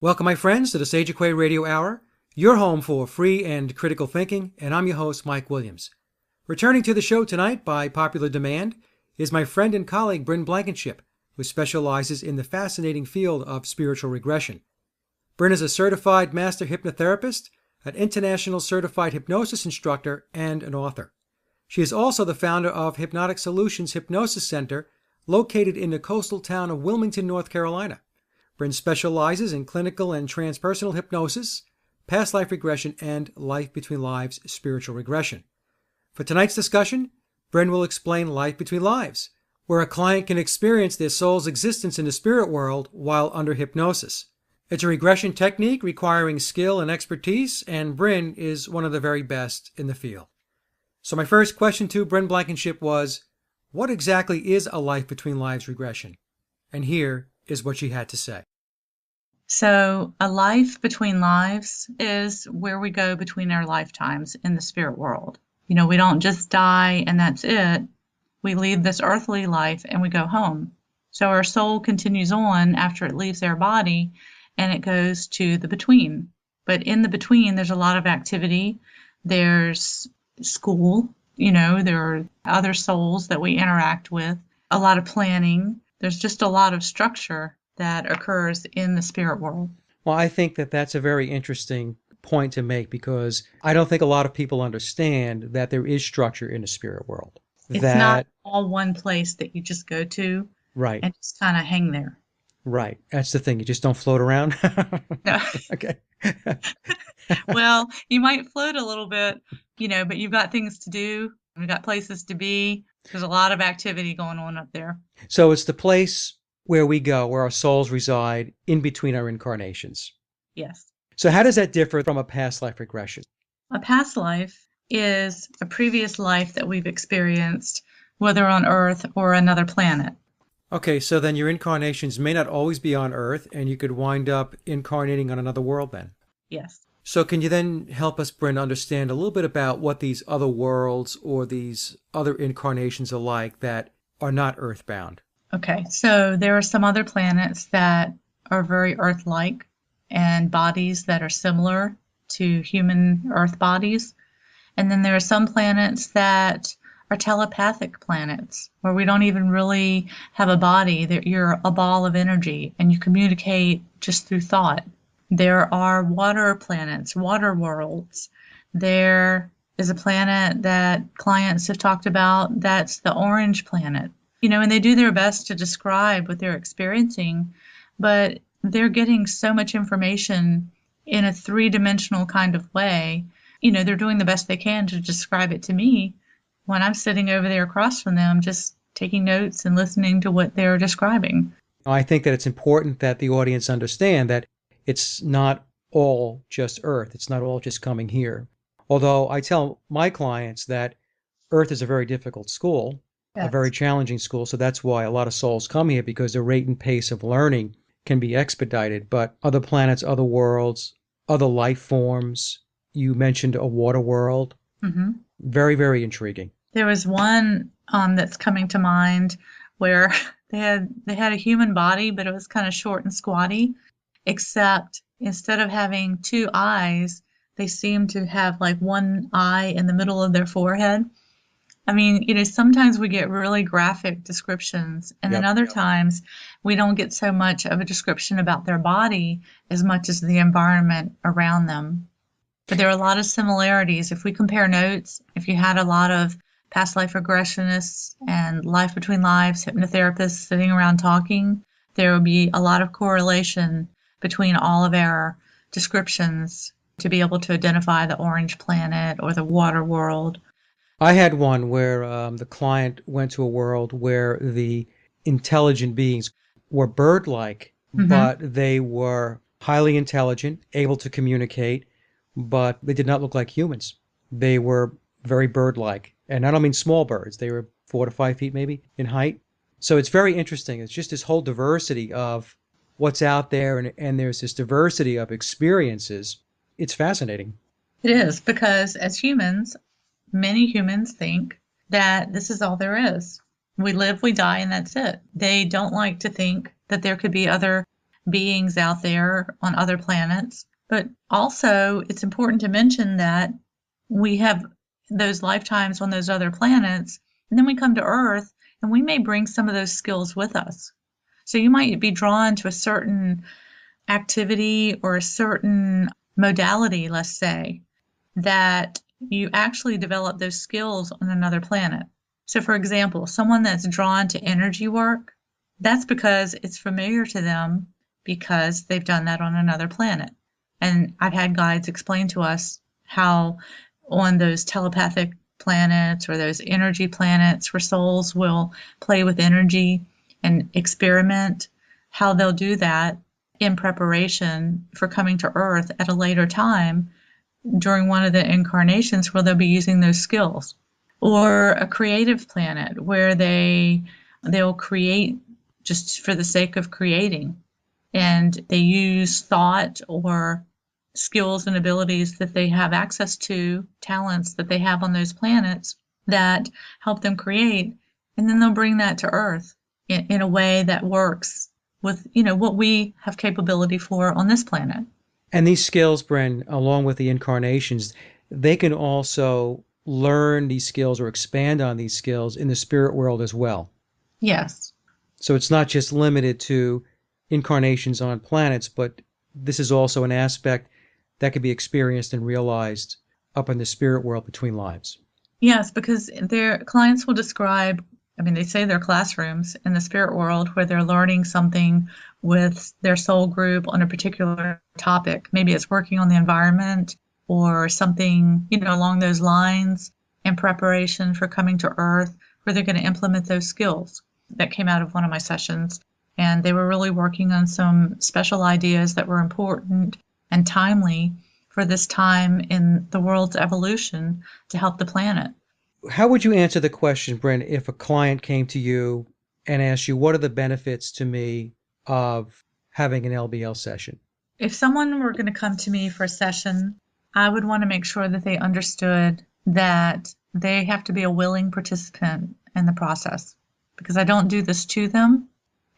Welcome, my friends, to the Sage Aquay Radio Hour, your home for free and critical thinking, and I'm your host, Mike Williams. Returning to the show tonight by popular demand is my friend and colleague, Bryn Blankinship, who specializes in the fascinating field of spiritual regression. Bryn is a certified master hypnotherapist, an international certified hypnosis instructor, and an author. She is also the founder of Hypnotic Solutions Hypnosis Center, located in the coastal town of Wilmington, North Carolina. Bryn specializes in clinical and transpersonal hypnosis, past life regression, and life between lives spiritual regression. For tonight's discussion, Bryn will explain life between lives, where a client can experience their soul's existence in the spirit world while under hypnosis. It's a regression technique requiring skill and expertise, and Bryn is one of the very best in the field. So my first question to Bryn Blankinship was, what exactly is a life between lives regression? And here is what she had to say. So a life between lives is where we go between our lifetimes in the spirit world. You know, we don't just die and that's it. We leave this earthly life and we go home. So our soul continues on after it leaves our body and it goes to the between. But in the between, there's a lot of activity. There's school, there are other souls that we interact with, a lot of planning. There's just a lot of structure that occurs in the spirit world. Well, I think that that's a very interesting point to make because I don't think a lot of people understand that there is structure in the spirit world. It's not all one place that you just go to right, and just kind of hang there. Right. That's the thing. You just don't float around. No. Okay. Well, you might float a little bit, but you've got things to do. You've got places to be. There's a lot of activity going on up there. So it's the place where we go, where our souls reside in between our incarnations. Yes. So how does that differ from a past life regression? A past life is a previous life that we've experienced, whether on Earth or another planet. Okay, so then your incarnations may not always be on Earth, and you could wind up incarnating on another world then. Yes. So can you then help us, Bryn, understand a little bit about what these other worlds or these other incarnations are like that are not Earthbound? Okay, so there are some other planets that are very Earth-like and bodies that are similar to human Earth bodies. And then there are some planets that are telepathic planets where we don't even really have a body, that you're a ball of energy and you communicate just through thought. There are water planets, water worlds. There is a planet that clients have talked about that's the orange planet. And they do their best to describe what they're experiencing, but they're getting so much information in a three-dimensional kind of way. They're doing the best they can to describe it to me when I'm sitting over there across from them, just taking notes and listening to what they're describing. I think that it's important that the audience understand that it's not all just Earth. It's not all just coming here. Although I tell my clients that Earth is a very difficult school, Yes. a very challenging school. So that's why a lot of souls come here, because the rate and pace of learning can be expedited. But other planets, other worlds, other life forms, you mentioned a water world. Mm-hmm. Very, very intriguing. There was one that's coming to mind where they had a human body, but it was kind of short and squatty, except instead of having two eyes, they seemed to have like one eye in the middle of their forehead. I mean, sometimes we get really graphic descriptions, and then other times we don't get so much of a description about their body as much as the environment around them. But there are a lot of similarities. If we compare notes, if you had a lot of past life regressionists and life between lives hypnotherapists sitting around talking, there would be a lot of correlation between all of our descriptions to be able to identify the orange planet or the water world. I had one where the client went to a world where the intelligent beings were bird-like, but they were highly intelligent, able to communicate, but they did not look like humans. They were very bird-like. And I don't mean small birds. They were 4 to 5 feet maybe in height. So it's very interesting. It's just this whole diversity of what's out there, and there's this diversity of experiences. It's fascinating. It is, because as humans, many humans think that this is all there is. We live, we die, and that's it. They don't like to think that there could be other beings out there on other planets. But also, it's important to mention that we have those lifetimes on those other planets, and then we come to Earth, and we may bring some of those skills with us. So you might be drawn to a certain activity or a certain modality, let's say, that you actually develop those skills on another planet. So, for example, someone that's drawn to energy work, that's because it's familiar to them because they've done that on another planet. And I've had guides explain to us how on those telepathic planets or those energy planets where souls will play with energy and experiment, how they'll do that in preparation for coming to Earth at a later time during one of the incarnations where they'll be using those skills. Or a creative planet where they'll create just for the sake of creating, and they use thought or skills and abilities that they have access to, talents that they have on those planets that help them create, and then they'll bring that to Earth in a way that works with what we have capability for on this planet. And these skills, Bryn, along with the incarnations, they can also learn these skills or expand on these skills in the spirit world as well. Yes. So it's not just limited to incarnations on planets, but this is also an aspect that can be experienced and realized up in the spirit world between lives. Yes, because their clients will describe, they say they're classrooms in the spirit world where they're learning something with their soul group on a particular topic. Maybe it's working on the environment or something, along those lines in preparation for coming to Earth, where they're going to implement those skills. That came out of one of my sessions, and they were really working on some special ideas that were important and timely for this time in the world's evolution to help the planet. How would you answer the question, Bryn, if a client came to you and asked you, what are the benefits to me of having an LBL session? If someone were going to come to me for a session, I would want to make sure that they understood that they have to be a willing participant in the process, because I don't do this to them,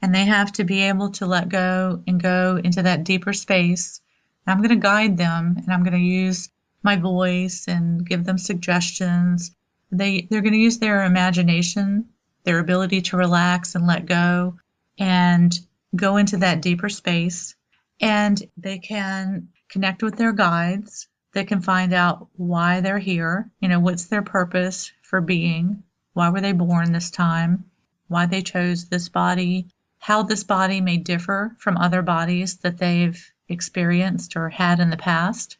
and they have to be able to let go and go into that deeper space. I'm going to guide them, and I'm going to use my voice and give them suggestions. They're going to use their imagination, their ability to relax and let go, and go into that deeper space. And they can connect with their guides. They can find out why they're here, what's their purpose for being, why were they born this time, why they chose this body, how this body may differ from other bodies that they've experienced or had in the past.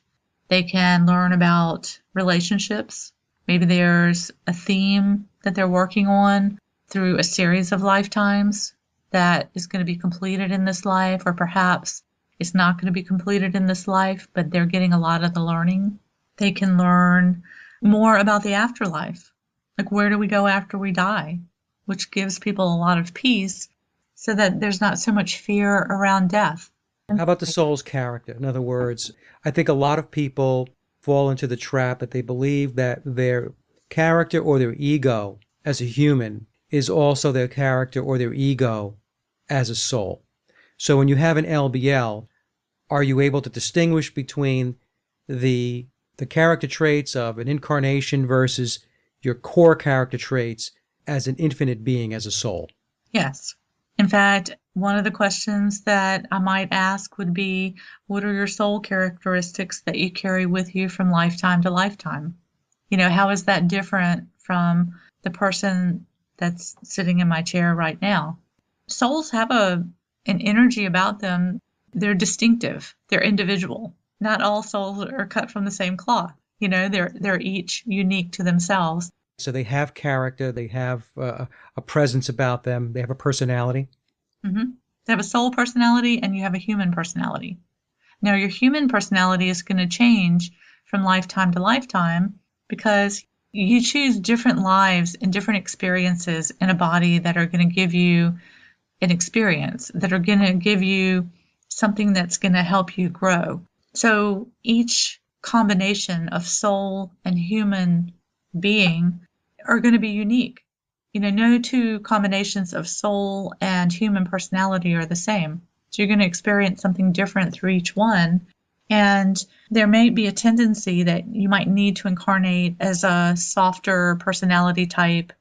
They can learn about relationships. Maybe there's a theme that they're working on through a series of lifetimes that is going to be completed in this life, or perhaps it's not going to be completed in this life, but they're getting a lot of the learning. They can learn more about the afterlife, like where do we go after we die, which gives people a lot of peace so that there's not so much fear around death. How about the soul's character? In other words, I think a lot of people fall into the trap that they believe that their character or their ego as a human is also their character or their ego as a soul. So when you have an LBL, are you able to distinguish between the character traits of an incarnation versus your core character traits as an infinite being, as a soul? Yes. In fact, one of the questions that I might ask would be, what are your soul characteristics that you carry with you from lifetime to lifetime? How is that different from the person that's sitting in my chair right now? Souls have an energy about them. They're distinctive. They're individual. Not all souls are cut from the same cloth. They're each unique to themselves. So they have character, they have a presence about them, they have a personality. Mm-hmm. They have a soul personality, and you have a human personality. Now, your human personality is going to change from lifetime to lifetime because you choose different lives and different experiences in a body that are going to give you an experience, that are going to give you something that's going to help you grow. So each combination of soul and human being are going to be unique. No two combinations of soul and human personality are the same. So you're going to experience something different through each one. And there may be a tendency that you might need to incarnate as a softer personality type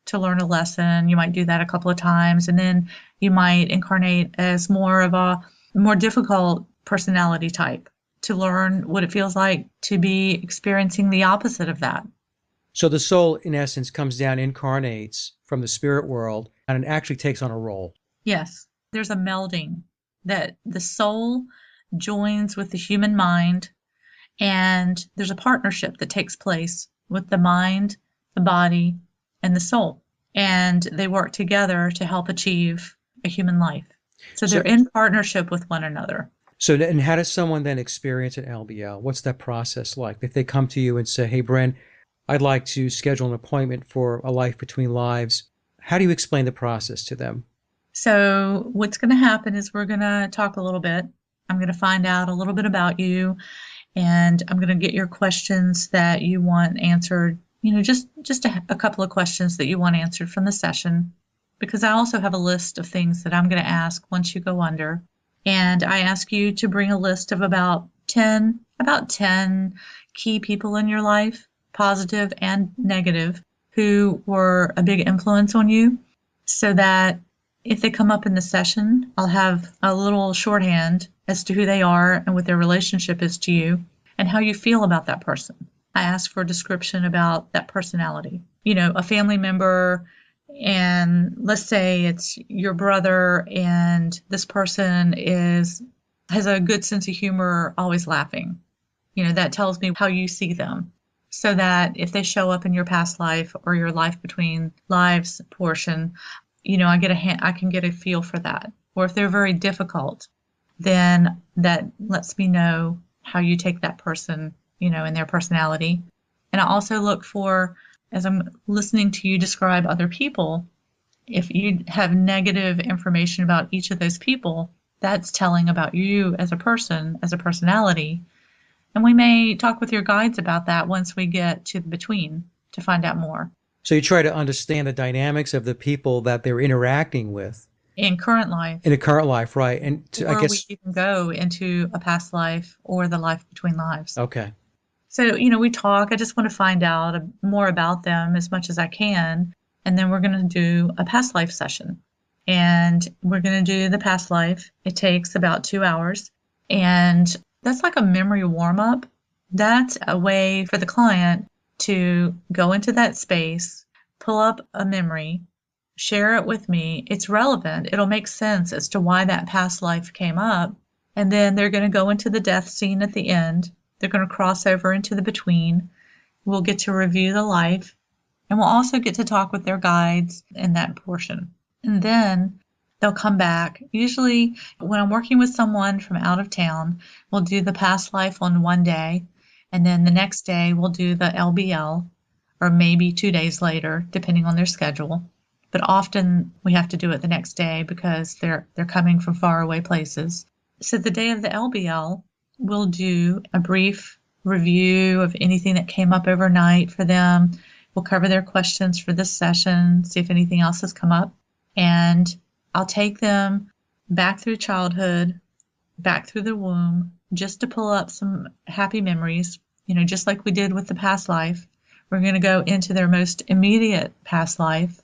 to learn a lesson. You might do that a couple of times, and then you might incarnate as more of a more difficult personality type to learn what it feels like to be experiencing the opposite of that. So the soul, in essence, comes down, incarnates from the spirit world, and it actually takes on a role. Yes, there's a melding that the soul joins with the human mind, and there's a partnership that takes place with the mind, the body, and the soul. And they work together to help achieve a human life. So they're in partnership with one another. So, and how does someone then experience an LBL? What's that process like? If they come to you and say, hey, Bryn, I'd like to schedule an appointment for a life between lives, how do you explain the process to them? So what's going to happen is we're going to talk a little bit. I'm going to find out a little bit about you, and I'm going to get your questions that you want answered, just a couple of questions that you want answered from the session, because I also have a list of things that I'm going to ask once you go under. And I ask you to bring a list of about 10 key people in your life, positive and negative, who were a big influence on you, so that if they come up in the session, I'll have a little shorthand as to who they are and what their relationship is to you and how you feel about that person. I ask for a description about that personality. A family member, and let's say it's your brother, and this person has a good sense of humor, always laughing. That tells me how you see them. So that if they show up in your past life or your life between lives portion, I can get a feel for that. Or if they're very difficult, then that lets me know how you take that person, and their personality. And I also look for, as I'm listening to you describe other people, if you have negative information about each of those people, that's telling about you as a person, as a personality. And we may talk with your guides about that once we get to the between to find out more. So you try to understand the dynamics of the people that they're interacting with. In current life. In a current life, right. And I guess we even go into a past life or the life between lives. Okay. So, we talk. I just want to find out more about them as much as I can. And then we're going to do a past life session. And we're going to do the past life. It takes about 2 hours. And that's like a memory warm-up. That's a way for the client to go into that space, pull up a memory, share it with me. It's relevant. It'll make sense as to why that past life came up. And then they're going to go into the death scene at the end. They're going to cross over into the between. We'll get to review the life. And we'll also get to talk with their guides in that portion. And then they'll come back. Usually when I'm working with someone from out of town, we'll do the past life on one day. And then the next day we'll do the LBL, or maybe 2 days later, depending on their schedule. But often we have to do it the next day because they're coming from far away places. So the day of the LBL, we'll do a brief review of anything that came up overnight for them. We'll cover their questions for this session, see if anything else has come up. And I'll take them back through childhood, back through the womb, just to pull up some happy memories, just like we did with the past life. We're going to go into their most immediate past life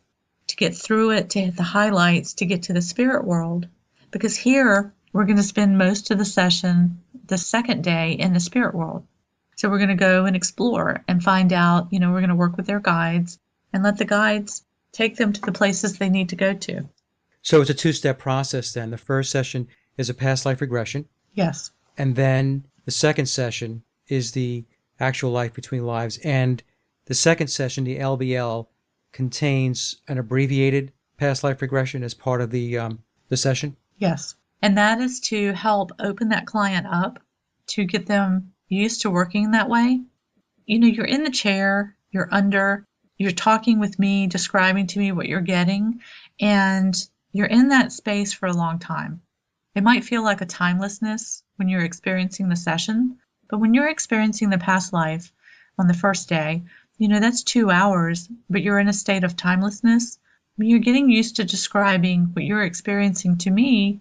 to get through it, to hit the highlights, to get to the spirit world. Because here, we're going to spend most of the session, the second day, in the spirit world. So we're going to go and explore and find out, we're going to work with their guides and let the guides take them to the places they need to go to. So it's a 2-step process then. The first session is a past life regression. Yes. And then the second session is the actual life between lives. And the second session, the LBL, contains an abbreviated past life regression as part of the session? Yes. And that is to help open that client up, to get them used to working that way. You're in the chair, you're talking with me, describing to me what you're getting, and you're in that space for a long time. It might feel like a timelessness when you're experiencing the session, but when you're experiencing the past life on the first day, that's 2 hours, but you're in a state of timelessness. You're getting used to describing what you're experiencing to me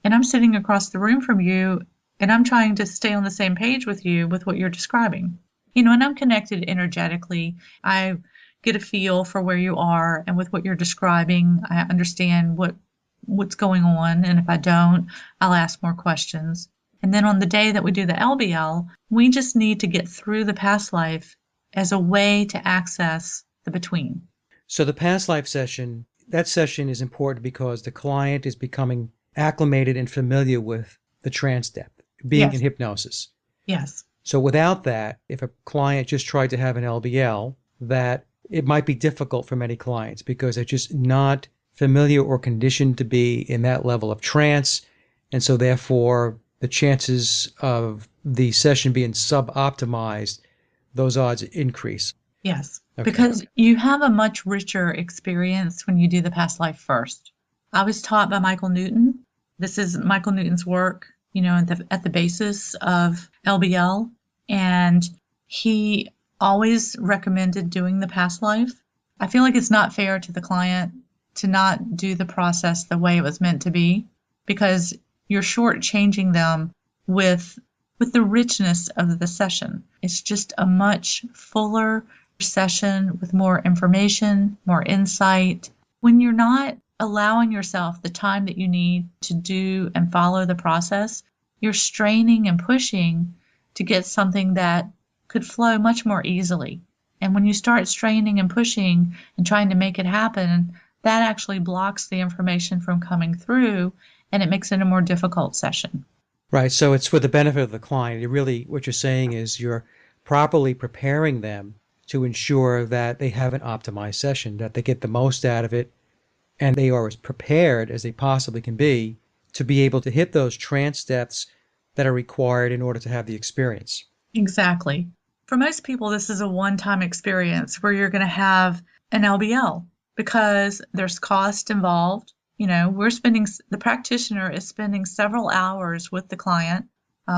and I'm sitting across the room from you, and I'm trying to stay on the same page with you with what you're describing. And I'm connected energetically. I get a feel for where you are, and with what you're describing, I understand what's going on, and if I don't, I'll ask more questions. And then on the day that we do the LBL, we just need to get through the past life as a way to access the between. So the past life session, that session is important because the client is becoming acclimated and familiar with the trance depth, being in Yes. hypnosis. Yes. So without that, if a client just tried to have an LBL, that it might be difficult for many clients because they're just not familiar or conditioned to be in that level of trance. And so therefore, the chances of the session being sub-optimized, those odds increase. Yes. Okay. Because you have a much richer experience when you do the past life first. I was taught by Michael Newton. This is Michael Newton's work, at the basis of LBL. And he always recommended doing the past life. I feel like it's not fair to the client to not do the process the way it was meant to be, because you're shortchanging them with the richness of the session. It's just a much fuller session with more information, more insight. When you're not allowing yourself the time that you need to do and follow the process, you're straining and pushing to get something that could flow much more easily. And when you start straining and pushing and trying to make it happen, that actually blocks the information from coming through, and it makes it a more difficult session. Right. So it's for the benefit of the client. What you're saying is you're properly preparing them to ensure that they have an optimized session, that they get the most out of it, and they are as prepared as they possibly can be to be able to hit those trance depths that are required in order to have the experience. Exactly. For most people, this is a one-time experience where you're going to have an LBL because there's cost involved. The practitioner is spending several hours with the client.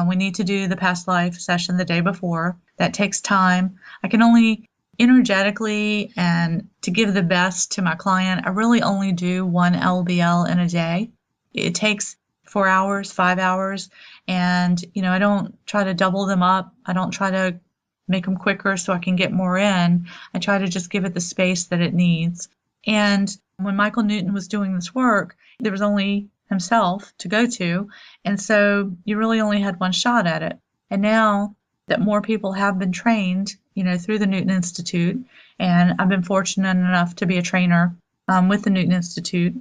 We need to do the past life session the day before. That takes time. I can only energetically and to give the best to my client, I really only do one LBL in a day. It takes 4 hours, 5 hours, and I don't try to double them up. I don't try to make them quicker so I can get more in. I try to just give it the space that it needs. And when Michael Newton was doing this work, there was only himself to go to, and so you really only had one shot at it. And now that more people have been trained, through the Newton Institute, and I've been fortunate enough to be a trainer with the Newton Institute,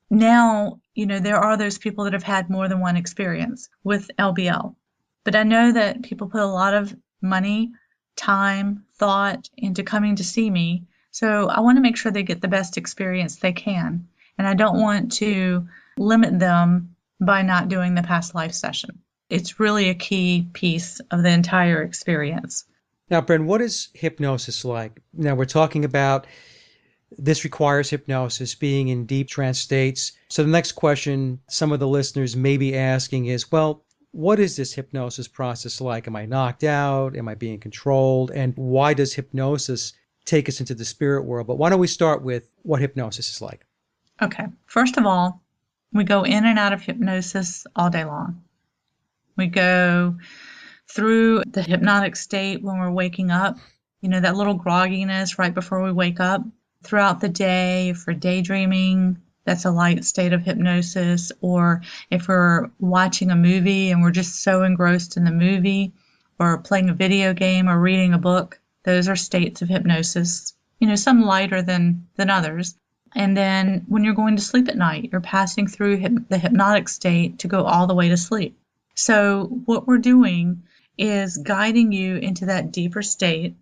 now, there are those people that have had more than one experience with LBL. But I know that people put a lot of money, time, thought into coming to see me. So I want to make sure they get the best experience they can. And I don't want to limit them by not doing the past life session. It's really a key piece of the entire experience. Now, Bryn, what is hypnosis like? Now, we're talking about this requires hypnosis, being in deep trance states. So the next question some of the listeners may be asking is, well, what is this hypnosis process like? Am I knocked out? Am I being controlled? And why does hypnosis take us into the spirit world? But why don't we start with what hypnosis is like? Okay. First of all, we go in and out of hypnosis all day long. We go through the hypnotic state when we're waking up, that little grogginess right before we wake up. Throughout the day, if we're daydreaming, that's a light state of hypnosis. Or if we're watching a movie and we're just so engrossed in the movie, or playing a video game or reading a book, those are states of hypnosis, some lighter than others. And then when you're going to sleep at night, you're passing through the hypnotic state to go all the way to sleep. So what we're doing is guiding you into that deeper state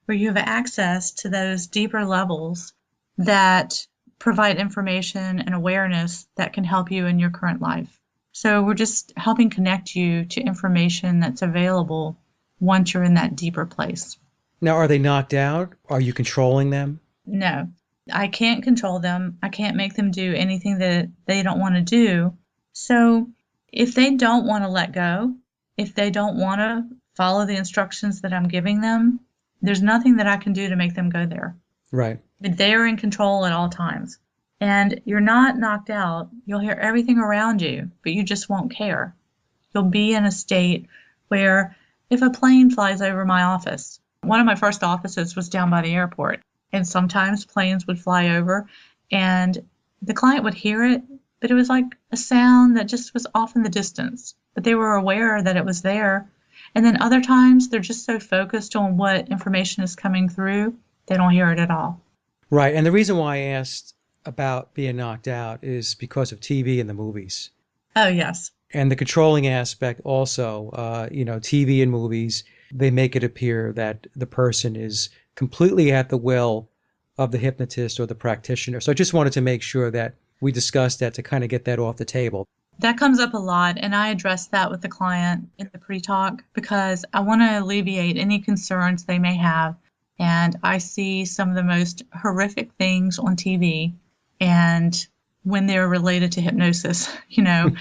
where you have access to those deeper levels that provide information and awareness that can help you in your current life. So we're just helping connect you to information that's available once you're in that deeper place. Now, are they knocked out? Are you controlling them? No, I can't control them. I can't make them do anything that they don't want to do. So if they don't want to let go, if they don't want to follow the instructions that I'm giving them, there's nothing that I can do to make them go there. Right. They're in control at all times. And you're not knocked out. You'll hear everything around you, but you just won't care. You'll be in a state where if a plane flies over my office, one of my first offices was down by the airport, and sometimes planes would fly over, and the client would hear it, but it was like a sound that just was off in the distance, but they were aware that it was there. And then other times they're just so focused on what information is coming through, they don't hear it at all. Right. And the reason why I asked about being knocked out is because of TV and the movies. Oh, yes. And the controlling aspect also, TV and movies, they make it appear that the person is completely at the will of the hypnotist or the practitioner. So I just wanted to make sure that we discussed that to kind of get that off the table. That comes up a lot, and I address that with the client in the pre-talk because I want to alleviate any concerns they may have. And I see some of the most horrific things on TV, and when they're related to hypnosis, and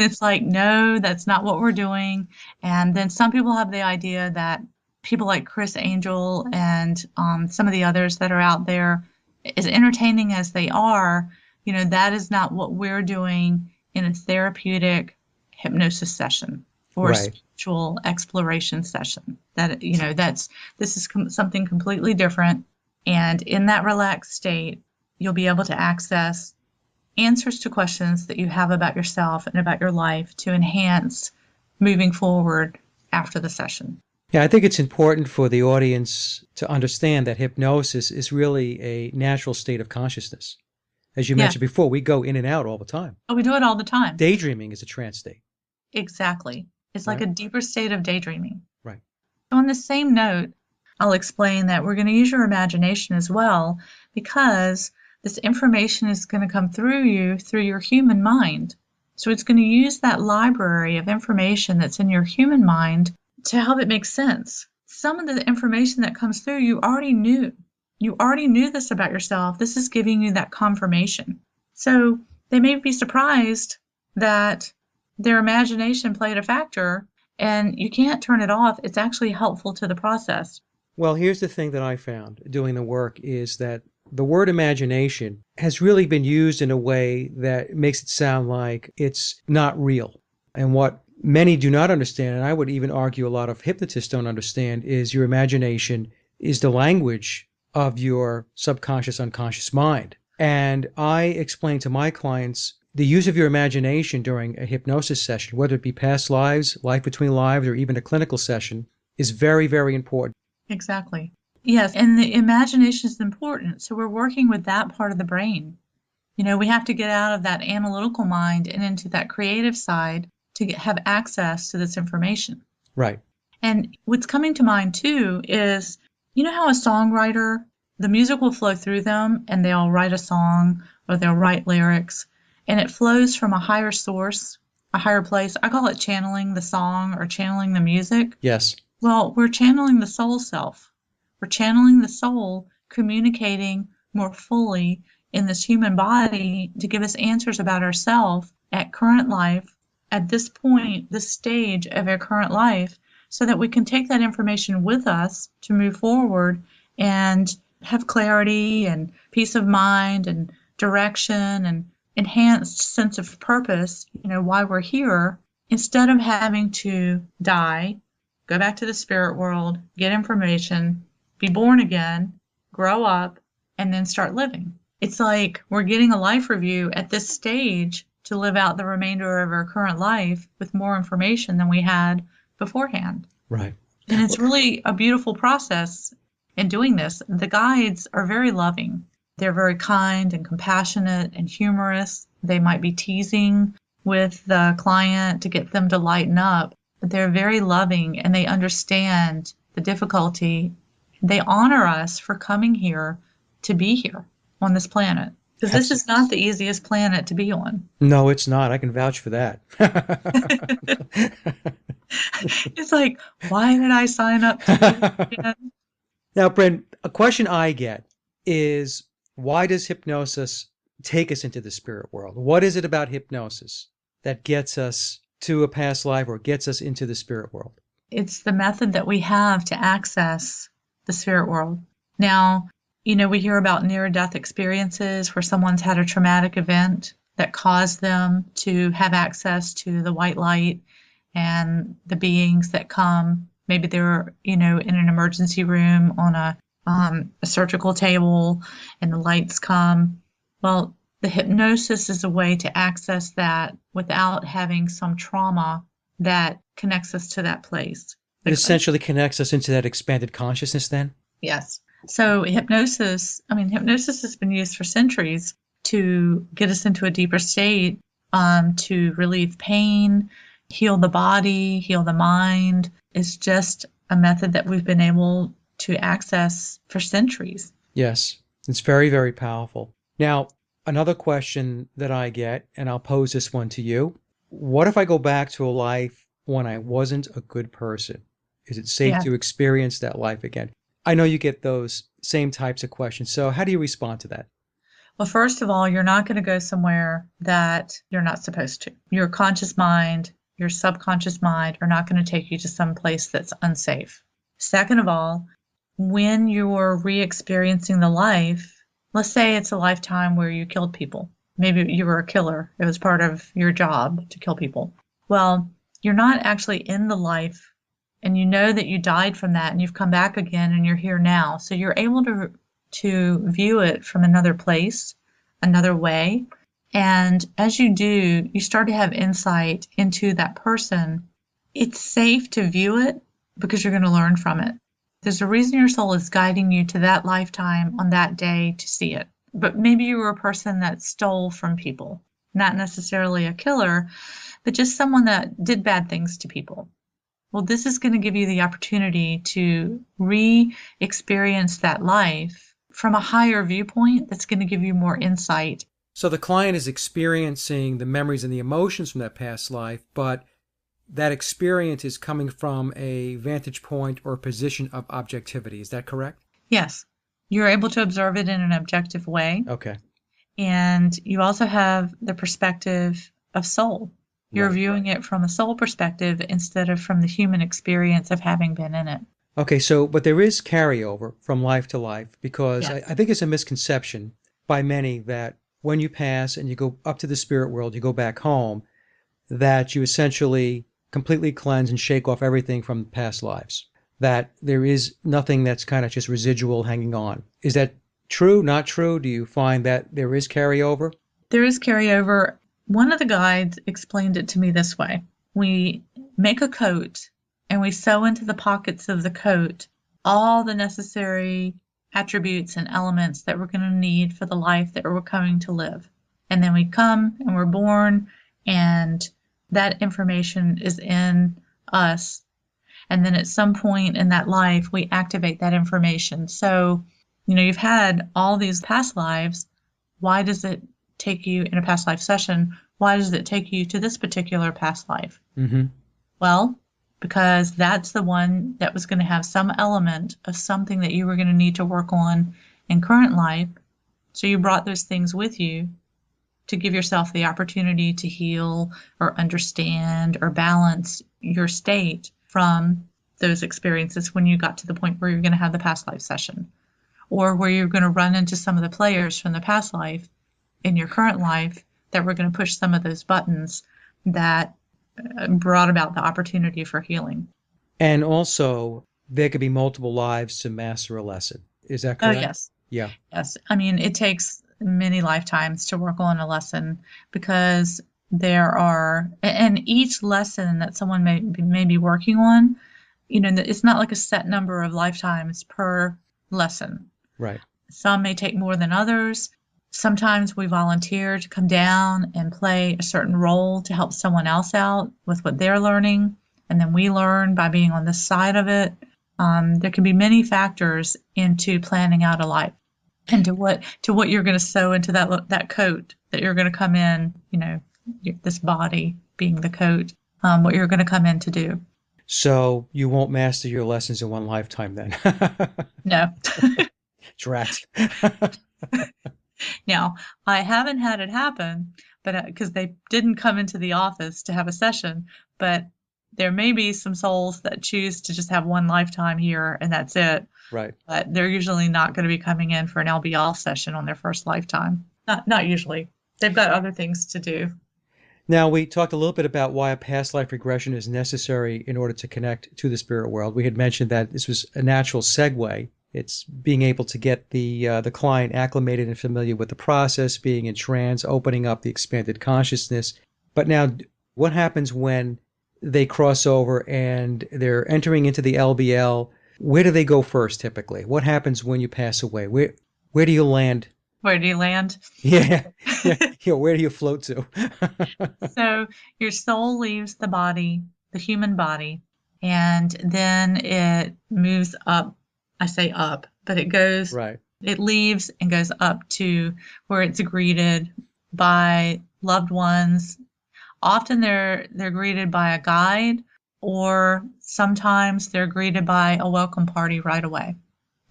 it's like, no, that's not what we're doing. And then some people have the idea that people like Chris Angel and some of the others that are out there, as entertaining as they are, that is not what we're doing in a therapeutic hypnosis session or Right. spiritual exploration session. This is something completely different. And in that relaxed state, you'll be able to access answers to questions that you have about yourself and about your life to enhance moving forward after the session. Yeah, I think it's important for the audience to understand that hypnosis is really a natural state of consciousness. As you mentioned before, we go in and out all the time. Oh, we do it all the time. Daydreaming is a trance state. Exactly. It's like a deeper state of daydreaming. Right. On the same note, I'll explain that we're going to use your imagination as well, because this information is going to come through you through your human mind. So it's going to use that library of information that's in your human mind to help it make sense. Some of the information that comes through you already knew. You already knew this about yourself. This is giving you that confirmation. So they may be surprised that their imagination played a factor, and you can't turn it off. It's actually helpful to the process. Well, here's the thing that I found doing the work is that the word imagination has really been used in a way that makes it sound like it's not real. And what many do not understand, and I would even argue a lot of hypnotists don't understand, is your imagination is the language of your subconscious, unconscious mind. And I explain to my clients the use of your imagination during a hypnosis session, whether it be past lives, life between lives, or even a clinical session, is very, very important. Exactly. Yes, and the imagination is important. So we're working with that part of the brain. We have to get out of that analytical mind and into that creative side to have access to this information. Right. And what's coming to mind too is, how a songwriter, the music will flow through them and they'll write a song or they'll write lyrics, and it flows from a higher source, a higher place. I call it channeling the song or channeling the music. Yes. Well, we're channeling the soul self. We're channeling the soul, communicating more fully in this human body to give us answers about ourselves at current life, at this point, this stage of our current life, so that we can take that information with us to move forward and have clarity and peace of mind and direction and enhanced sense of purpose, why we're here, instead of having to die, go back to the spirit world, get information, be born again, grow up, and then start living. It's like we're getting a life review at this stage to live out the remainder of our current life with more information than we had beforehand. Right. And it's really a beautiful process in doing this. The guides are very loving. They're very kind and compassionate and humorous. They might be teasing with the client to get them to lighten up, but they're very loving and they understand the difficulty. They honor us for coming here to be here on this planet. Because this is not the easiest planet to be on. No, it's not. I can vouch for that. It's like, why did I sign up to do it again? Now, Bryn, a question I get is, why does hypnosis take us into the spirit world? What is it about hypnosis that gets us to a past life or gets us into the spirit world? It's the method that we have to access the spirit world. Now, We hear about near-death experiences where someone's had a traumatic event that caused them to have access to the white light and the beings that come. Maybe they're, in an emergency room on a surgical table and the lights come. Well, the hypnosis is a way to access that without having some trauma that connects us to that place. It essentially connects us into that expanded consciousness then? Yes. So hypnosis has been used for centuries to get us into a deeper state, to relieve pain, heal the body, heal the mind. It's just a method that we've been able to access for centuries. Yes, it's very, very powerful. Now, another question that I get, and I'll pose this one to you. What if I go back to a life when I wasn't a good person? Is it safe to experience that life again? I know you get those same types of questions. So how do you respond to that? Well, first of all, you're not going to go somewhere that you're not supposed to. Your conscious mind, your subconscious mind are not going to take you to some place that's unsafe. Second of all, when you're re-experiencing the life, let's say it's a lifetime where you killed people. Maybe you were a killer. It was part of your job to kill people. Well, you're not actually in the life, and you know that you died from that and you've come back again and you're here now. So you're able to view it from another place, another way. And as you do, you start to have insight into that person. It's safe to view it because you're going to learn from it. There's a reason your soul is guiding you to that lifetime on that day to see it. But maybe you were a person that stole from people, not necessarily a killer, but just someone that did bad things to people. Well, this is going to give you the opportunity to re-experience that life from a higher viewpoint that's going to give you more insight. So the client is experiencing the memories and the emotions from that past life, but that experience is coming from a vantage point or position of objectivity. Is that correct? Yes. You're able to observe it in an objective way. Okay. And you also have the perspective of soul. You're Right. viewing it from a soul perspective instead of from the human experience of having been in it. Okay, so, but there is carryover from life to life because Yes. I think it's a misconception by many that when you pass and you go up to the spirit world, you go back home, that you essentially completely cleanse and shake off everything from past lives, that there is nothing that's kind of just residual hanging on. Is that true, not true? Do you find that there is carryover? There is carryover. One of the guides explained it to me this way. We make a coat and we sew into the pockets of the coat all the necessary attributes and elements that we're going to need for the life that we're coming to live. And then we come and we're born, and that information is in us. And then at some point in that life, we activate that information. So, you've had all these past lives. Why does it take you in a past life session? Why does it take you to this particular past life? Mm-hmm. Well, because that's the one that was going to have some element of something that you were going to need to work on in current life. So you brought those things with you to give yourself the opportunity to heal or understand or balance your state from those experiences when you got to the point where you're going to have the past life session, or where you're going to run into some of the players from the past life in your current life that were going to push some of those buttons that brought about the opportunity for healing. And also, there could be multiple lives to master a lesson. Is that correct? Oh, yes. Yeah. Yes. I mean, it takes many lifetimes to work on a lesson because there are, and each lesson that someone may be working on, it's not like a set number of lifetimes per lesson. Right. Some may take more than others. Sometimes we volunteer to come down and play a certain role to help someone else out with what they're learning, and then we learn by being on this side of it. There can be many factors into planning out a life, and to what you're going to sew into that coat that you're going to come in. This body being the coat, what you're going to come in to do. So you won't master your lessons in one lifetime then? No. Drat. Now, I haven't had it happen, but because they didn't come into the office to have a session, but There may be some souls that choose to just have one lifetime here and that's it, Right. but they're usually not going to be coming in for an LBL session on their first lifetime. Not usually. They've got other things to do. Now, we talked a little bit about why a past life regression is necessary in order to connect to the spirit world. We had mentioned that this was a natural segue. It's being able to get the client acclimated and familiar with the process, being in trance, opening up the expanded consciousness. But now, what happens when they cross over and they're entering into the LBL? Where do they go first, typically? What happens when you pass away? Where do you land? Where do you land? Yeah, yeah. Where do you float to? So your soul leaves the body, the human body, and then it moves up. I say up, but Right. it leaves and goes up to where it's greeted by loved ones. Often they're greeted by a guide, or sometimes they're greeted by a welcome party right away,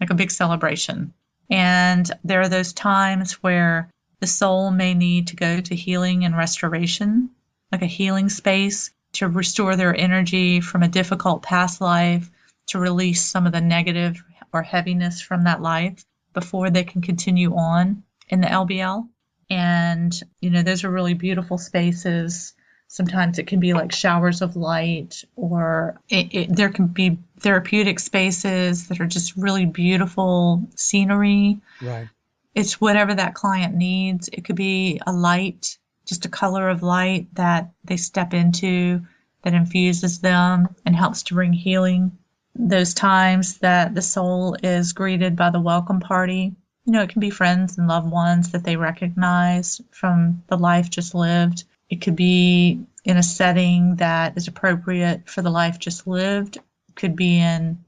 like a big celebration. And there are those times where the soul may need to go to healing and restoration, like a healing space to restore their energy from a difficult past life, to release some of the negative or heaviness from that life before they can continue on in the LBL. And, those are really beautiful spaces. Sometimes it can be like showers of light, or there can be therapeutic spaces that are just really beautiful scenery. Right. It's whatever that client needs. It could be a light, just a color of light that they step into that infuses them and helps to bring healing. Those times that the soul is greeted by the welcome party, it can be friends and loved ones that they recognize from the life just lived. It could be in a setting that is appropriate for the life just lived. It could be in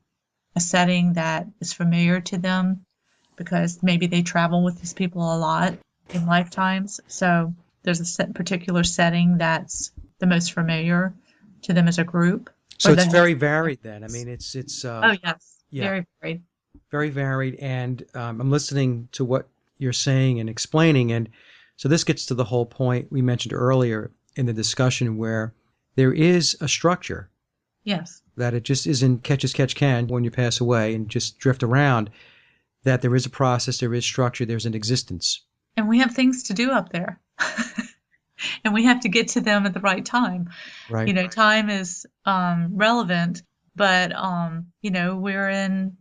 a setting that is familiar to them because maybe they travel with these people a lot in lifetimes. So there's a particular setting that's the most familiar to them as a group. So it's very varied then. I mean, it's Oh, yes. yeah, Very varied. very varied. And I'm listening to what you're saying and explaining. And so this gets to the whole point we mentioned earlier in the discussion, where there is a structure. Yes. That it just isn't catch as catch can when you pass away and just drift around. That there is a process, there is structure, there's an existence. And we have things to do up there. And we have to get to them at the right time. Right. Time is relevant, but, we're in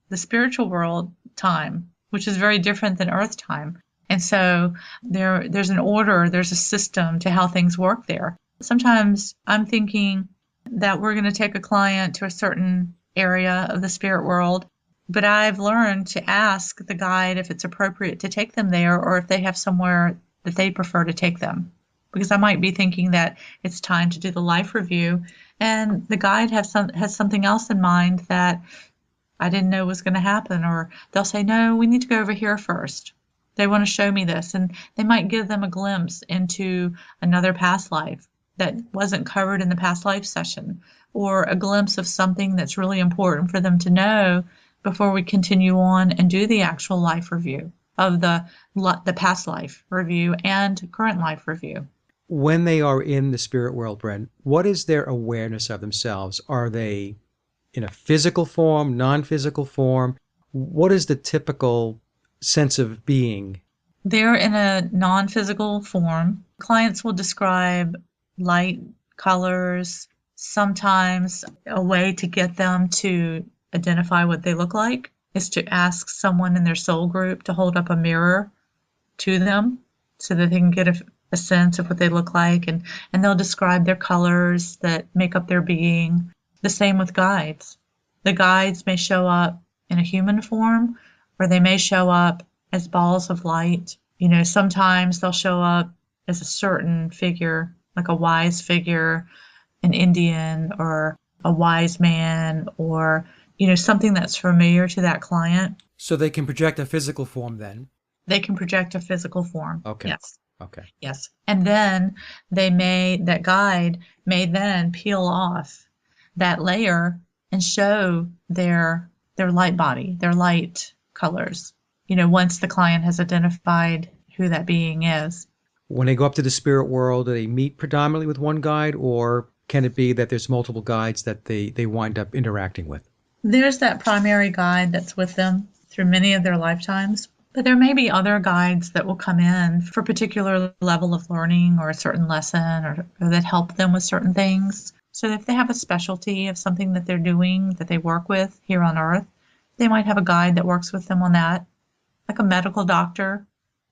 the spiritual world time, which is very different than Earth time. And so there's an order, there's a system to how things work there. Sometimes I'm thinking that we're going to take a client to a certain area of the spirit world, but I've learned to ask the guide if it's appropriate to take them there or if they have somewhere that they prefer to take them. Because I might be thinking that it's time to do the life review, and the guide has something else in mind that I didn't know was going to happen, or they'll say, no, we need to go over here first. They want to show me this, and they might give them a glimpse into another past life that wasn't covered in the past life session, or a glimpse of something that's really important for them to know before we continue on and do the actual life review of the past life review and current life review. When they are in the spirit world, Bryn, what is their awareness of themselves? Are they in a physical form, non-physical form? What is the typical sense of being? They're in a non-physical form. Clients will describe light, colors, sometimes a way to get them to identify what they look like is to ask someone in their soul group to hold up a mirror to them so that they can get a sense of what they look like, and they'll describe their colors that make up their being. The same with guides. The guides may show up in a human form, or they may show up as balls of light. Sometimes they'll show up as a certain figure, like a wise figure, an Indian, or a wise man, or, something that's familiar to that client. So they can project a physical form then? They can project a physical form. Okay. Yes. Okay. Yes. And then that guide may then peel off that layer and show their light body, their light colors, once the client has identified who that being is. When they go up to the spirit world, do they meet predominantly with one guide, or can it be that there's multiple guides that they wind up interacting with? There's that primary guide that's with them through many of their lifetimes, but there may be other guides that will come in for a particular level of learning or a certain lesson or that help them with certain things. So if they have a specialty of something that they're doing that they work with here on Earth, they might have a guide that works with them on that. Like a medical doctor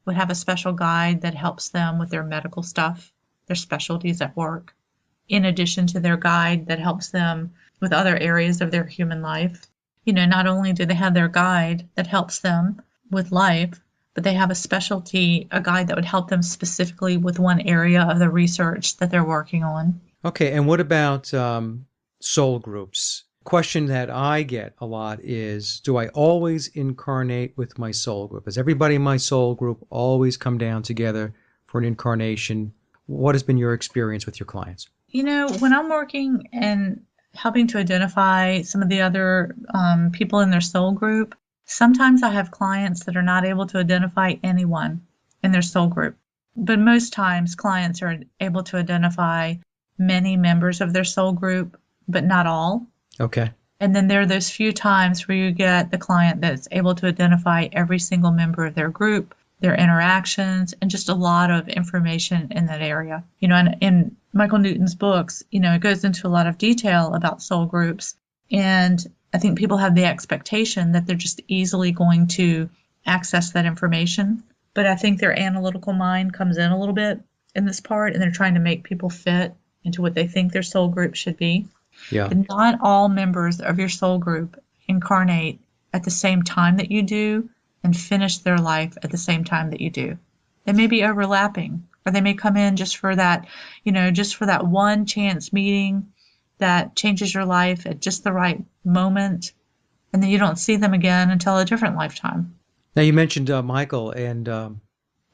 would have a special guide that helps them with their medical stuff, their specialties at work, in addition to their guide that helps them with other areas of their human life. Not only do they have their guide that helps them with life, but they have a specialty, a guide that would help them specifically with one area of the research that they're working on. Okay, and what about soul groups? Question that I get a lot is, do I always incarnate with my soul group? Does everybody in my soul group always come down together for an incarnation? What has been your experience with your clients? When I'm working and helping to identify some of the other people in their soul group, sometimes I have clients that are not able to identify anyone in their soul group. But most times clients are able to identify many members of their soul group, but not all. Okay. And then there are those few times where you get the client that's able to identify every single member of their group, their interactions, and just a lot of information in that area. And in Michael Newton's books, it goes into a lot of detail about soul groups. And I think people have the expectation that they're just easily going to access that information. But I think their analytical mind comes in a little bit in this part, and they're trying to make people fit into what they think their soul group should be. Yeah. But not all members of your soul group incarnate at the same time that you do and finish their life at the same time that you do. They may be overlapping, or they may come in just for that, just for that one chance meeting that changes your life at just the right moment, and then you don't see them again until a different lifetime. Now, you mentioned Michael and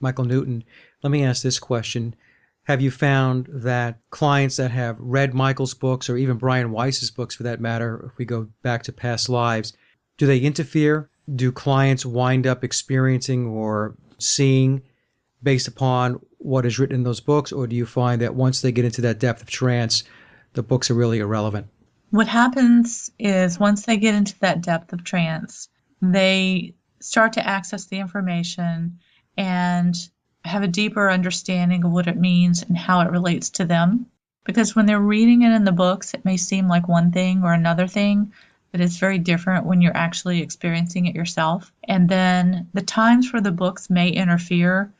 Michael Newton. Let me ask this question. Have you found that clients that have read Michael's books, or even Brian Weiss's books for that matter, if we go back to past lives, do they interfere? Do clients wind up experiencing or seeing based upon what is written in those books, or do you find that once they get into that depth of trance, the books are really irrelevant? What happens is once they get into that depth of trance, they start to access the information and have a deeper understanding of what it means and how it relates to them. Because when they're reading it in the books, it may seem like one thing or another thing, but it's very different when you're actually experiencing it yourself. And then the times where the books may interfere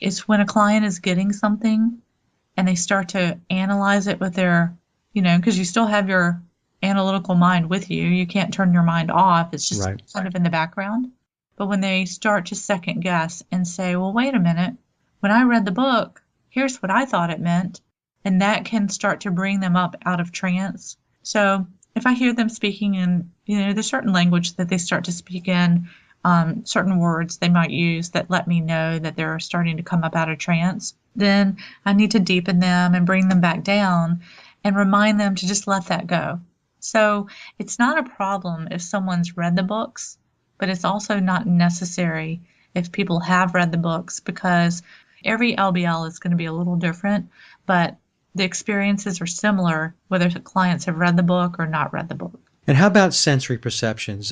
is when a client is getting something and they start to analyze it with their, because you still have your analytical mind with you. You can't turn your mind off. It's just Right. kind of in the background. But when they start to second guess and say, well, wait a minute, when I read the book, here's what I thought it meant. And that can start to bring them up out of trance. So if I hear them speaking in, there's certain language that they start to speak in, certain words they might use that let me know that they're starting to come up out of trance, then I need to deepen them and bring them back down and remind them to just let that go. So it's not a problem if someone's read the books, but it's also not necessary if people have read the books, because every LBL is going to be a little different, but the experiences are similar whether clients have read the book or not read the book. And how about sensory perceptions?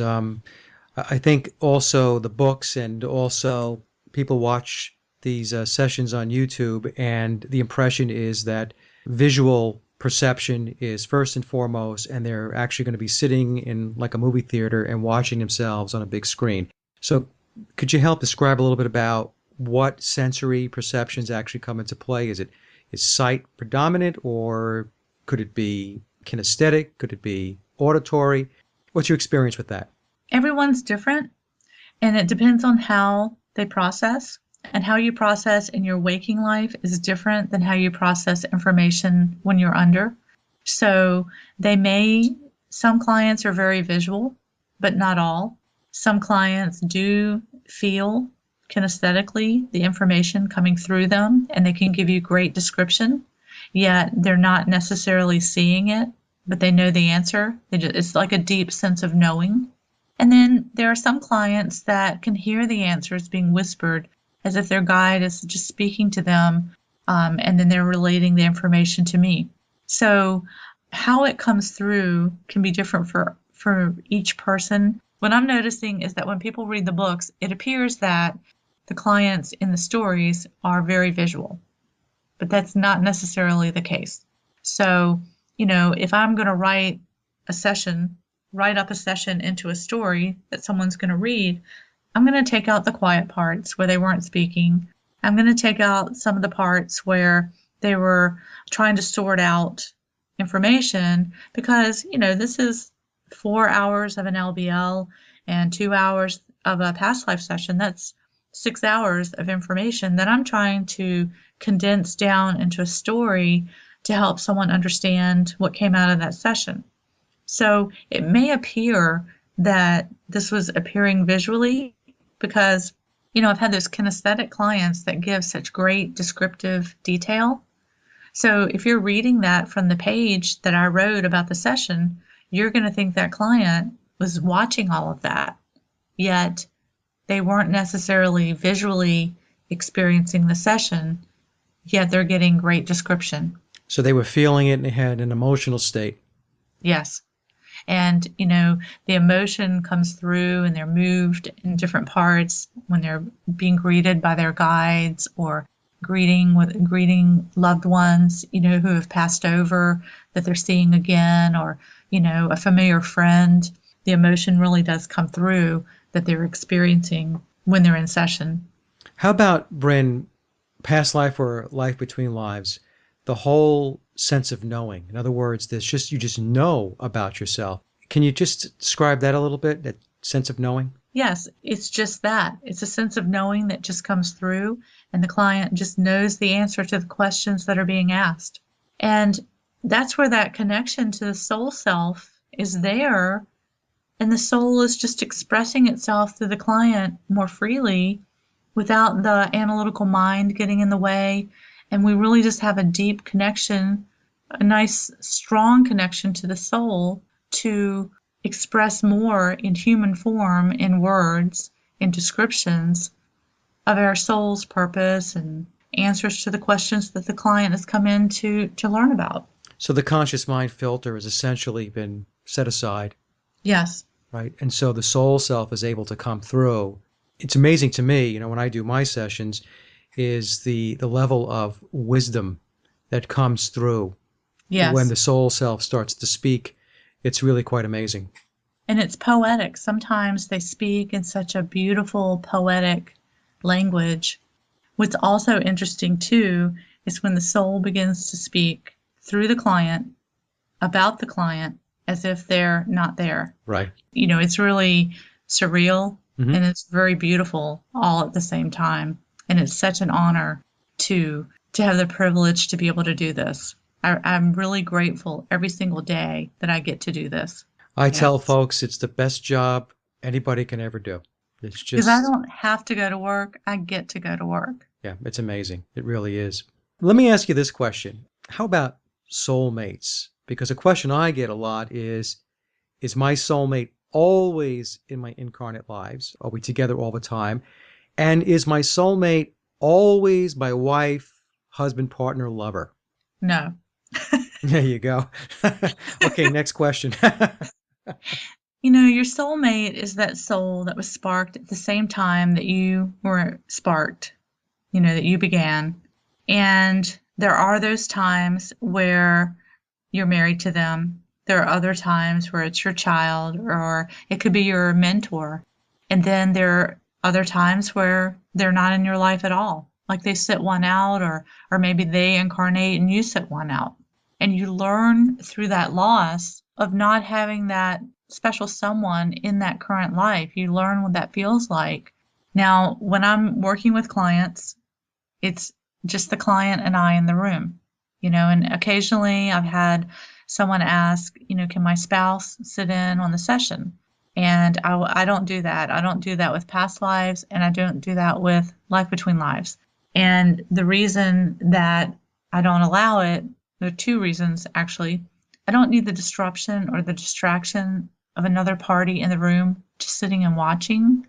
I think also the books, and also people watch these sessions on YouTube, and the impression is that visual perception is first and foremost, and they're actually going to be sitting in like a movie theater and watching themselves on a big screen. So could you help describe a little bit about what sensory perceptions actually come into play? Is sight predominant, or could it be kinesthetic? Could it be auditory? What's your experience with that? Everyone's different, and it depends on how they process. And how you process in your waking life is different than how you process information when you're under. So some clients are very visual, but not all. Some clients do feel kinesthetically the information coming through them, and they can give you great description, yet they're not necessarily seeing it, but they know the answer. It's like a deep sense of knowing. And then there are some clients that can hear the answers being whispered as if their guide is just speaking to them, and then they're relating the information to me. So how it comes through can be different for each person. What I'm noticing is that when people read the books, it appears that the clients in the stories are very visual, but that's not necessarily the case. So, if I'm going to write up a session into a story that someone's going to read, I'm going to take out the quiet parts where they weren't speaking. I'm going to take out some of the parts where they were trying to sort out information because, this is 4 hours of an LBL and 2 hours of a past life session. That's 6 hours of information that I'm trying to condense down into a story to help someone understand what came out of that session. So it may appear that this was appearing visually because, I've had those kinesthetic clients that give such great descriptive detail. So if you're reading that from the page that I wrote about the session, you're going to think that client was watching all of that, yet they weren't necessarily visually experiencing the session, yet they're getting great description. So they were feeling it and they had an emotional state. Yes. And, the emotion comes through and they're moved in different parts when they're being greeted by their guides or greeting loved ones, who have passed over that they're seeing again, or, a familiar friend. The emotion really does come through that they're experiencing when they're in session. How about, Bryn, past life or life between lives? The whole sense of knowing. In other words, you just know about yourself. Can you just describe that a little bit, that sense of knowing? Yes, it's just that. It's a sense of knowing that just comes through, and the client just knows the answer to the questions that are being asked. And that's where that connection to the soul self is there, and the soul is just expressing itself through the client more freely without the analytical mind getting in the way. And we really just have a deep connection, a nice, strong connection to the soul to express more in human form, in words, in descriptions of our soul's purpose and answers to the questions that the client has come in to learn about. So the conscious mind filter has essentially been set aside. Yes. Right? And so the soul self is able to come through. It's amazing to me, when I do my sessions, is the level of wisdom that comes through. Yes. When the soul self starts to speak. It's really quite amazing. And it's poetic. Sometimes they speak in such a beautiful, poetic language. What's also interesting, too, is when the soul begins to speak through the client, about the client, as if they're not there. Right. It's really surreal, Mm-hmm. and it's very beautiful all at the same time. And it's such an honor to have the privilege to be able to do this. I'm really grateful every single day that I get to do this. I tell folks it's the best job anybody can ever do. It's just because I don't have to go to work, I get to go to work. Yeah, it's amazing. It really is. Let me ask you this question. How about soulmates? Because a question I get a lot is my soulmate always in my incarnate lives? Are we together all the time? And is my soulmate always my wife, husband, partner, lover? No. There you go. Okay, next question. Your soulmate is that soul that was sparked at the same time that you were sparked, that you began. And there are those times where you're married to them. There are other times where it's your child, or it could be your mentor. And then there are other times where they're not in your life at all. Like they sit one out, or maybe they incarnate and you sit one out. And you learn through that loss of not having that special someone in that current life. You learn what that feels like. Now, when I'm working with clients, it's just the client and I in the room, and occasionally I've had someone ask, can my spouse sit in on the session? And I don't do that. I don't do that with past lives, and I don't do that with life between lives. And the reason that I don't allow it, there are two reasons, actually. I don't need the disruption or the distraction of another party in the room just sitting and watching.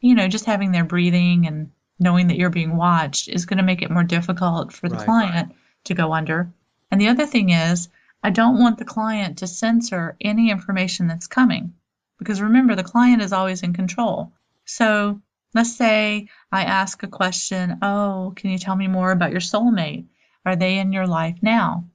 Just having their breathing and knowing that you're being watched is going to make it more difficult for the client to go under. And the other thing is, I don't want the client to censor any information that's coming, because remember, the client is always in control. So let's say I ask a question, oh, can you tell me more about your soulmate? Are they in your life now?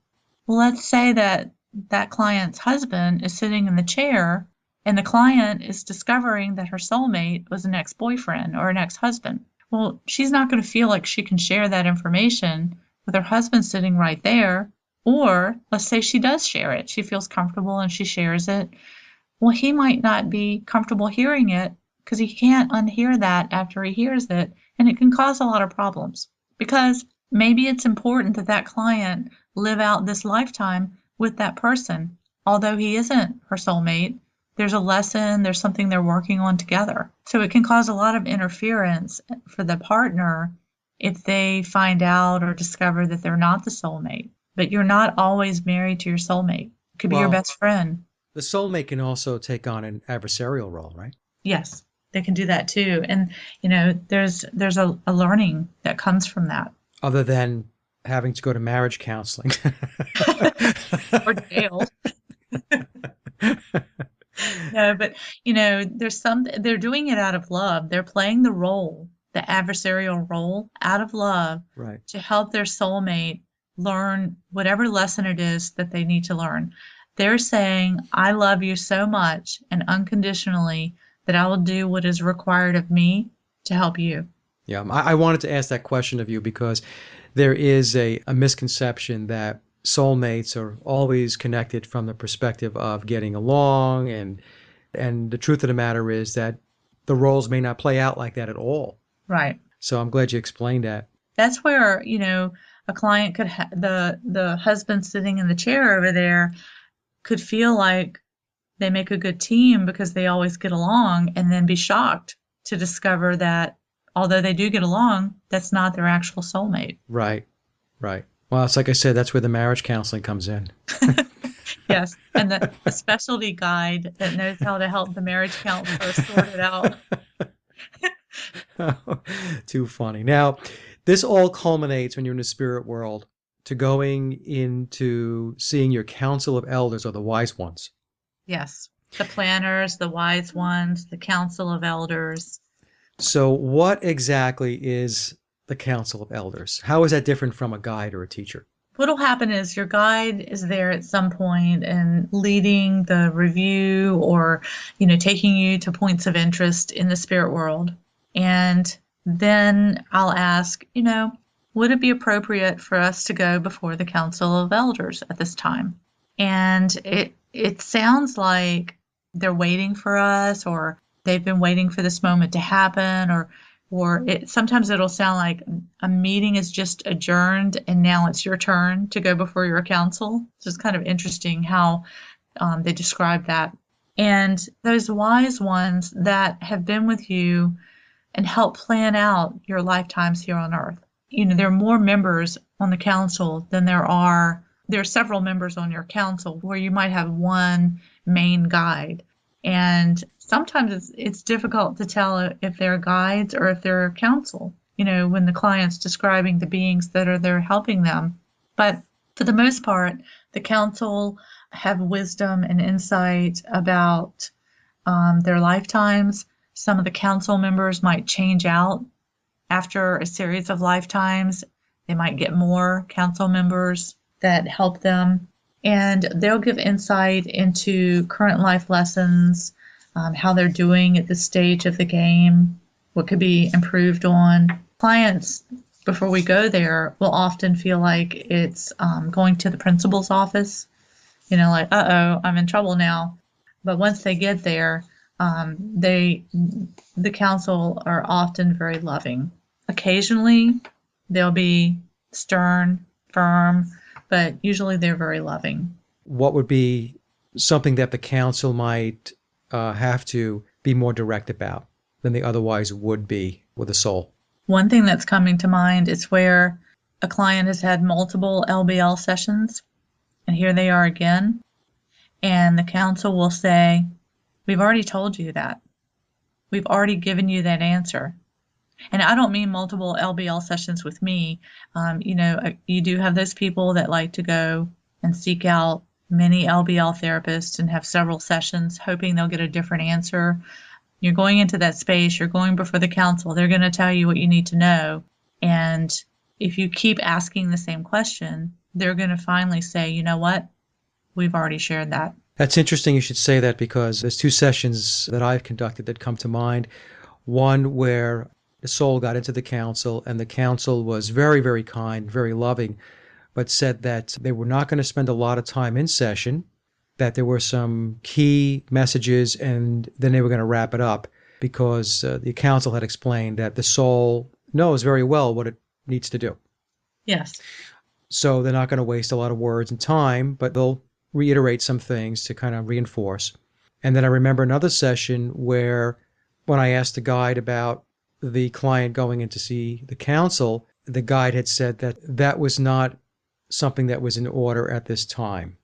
Well, let's say that that client's husband is sitting in the chair and the client is discovering that her soulmate was an ex-boyfriend or an ex-husband. Well, she's not going to feel like she can share that information with her husband sitting right there. Or let's say she does share it. She feels comfortable and she shares it. Well, he might not be comfortable hearing it because he can't unhear that after he hears it. And it can cause a lot of problems because maybe it's important that that client live out this lifetime with that person. Although he isn't her soulmate, there's a lesson, there's something they're working on together. So it can cause a lot of interference for the partner if they find out or discover that they're not the soulmate. But you're not always married to your soulmate. It could be your best friend. The soulmate can also take on an adversarial role, right? Yes, they can do that too. And, there's a learning that comes from that. Other than having to go to marriage counseling. Or jail. No, but, they're doing it out of love. They're playing the role, the adversarial role, out of love, right, to help their soulmate learn whatever lesson it is that they need to learn. They're saying, I love you so much and unconditionally that I will do what is required of me to help you. Yeah, I wanted to ask that question of you because there is a misconception that soulmates are always connected from the perspective of getting along, and the truth of the matter is that the roles may not play out like that at all. Right. So I'm glad you explained that. That's where, a client could the husband sitting in the chair over there could feel like they make a good team because they always get along, and then be shocked to discover that although they do get along, that's not their actual soulmate. Right. Well, it's like I said, that's where the marriage counseling comes in. Yes, and the specialty guide that knows how to help the marriage counselor sort it out. Too funny. Now, this all culminates when you're in the spirit world to going into seeing your council of elders, or the wise ones. Yes, the planners, the wise ones, the council of elders. So what exactly is the council of elders? How is that different from a guide or a teacher? What'll happen is your guide is there at some point and leading the review, or, taking you to points of interest in the spirit world. And then I'll ask, would it be appropriate for us to go before the council of elders at this time? And it sounds like they're waiting for us, or they've been waiting for this moment to happen, or sometimes it'll sound like a meeting is just adjourned and now it's your turn to go before your council. So it's kind of interesting how they describe that. And those wise ones that have been with you and help plan out your lifetimes here on earth. There are more members on the council than there are several members on your council, where you might have one main guide. And sometimes it's difficult to tell if they're guides or if they're counsel, when the client's describing the beings that are there helping them. But for the most part, the council have wisdom and insight about their lifetimes. Some of the council members might change out after a series of lifetimes. They might get more council members that help them. And they'll give insight into current life lessons, how they're doing at this stage of the game, what could be improved on. Clients, before we go there, will often feel like it's going to the principal's office, like, uh-oh, I'm in trouble now. But once they get there, the council are often very loving. Occasionally, they'll be stern, firm, but usually they're very loving. What would be something that the council might have to be more direct about than they otherwise would be with a soul? One thing that's coming to mind is where a client has had multiple LBL sessions, and here they are again, and the council will say, we've already told you that. We've already given you that answer. And I don't mean multiple LBL sessions with me. You do have those people that like to go and seek out many LBL therapists and have several sessions hoping they'll get a different answer. You're going into that space, you're going before the council, they're going to tell you what you need to know. And if you keep asking the same question, they're going to finally say, you know what, we've already shared that. That's interesting you should say that, because there's 2 sessions that I've conducted that come to mind. One where the soul got into the council, and the council was very, very kind, very loving, but said that they were not going to spend a lot of time in session, that there were some key messages, and then they were going to wrap it up, because the council had explained that the soul knows very well what it needs to do. Yes. So they're not going to waste a lot of words and time, but they'll reiterate some things to kind of reinforce. And then I remember another session where, when I asked the guide about the client going in to see the council, the guide had said that that was not something that was in order at this time.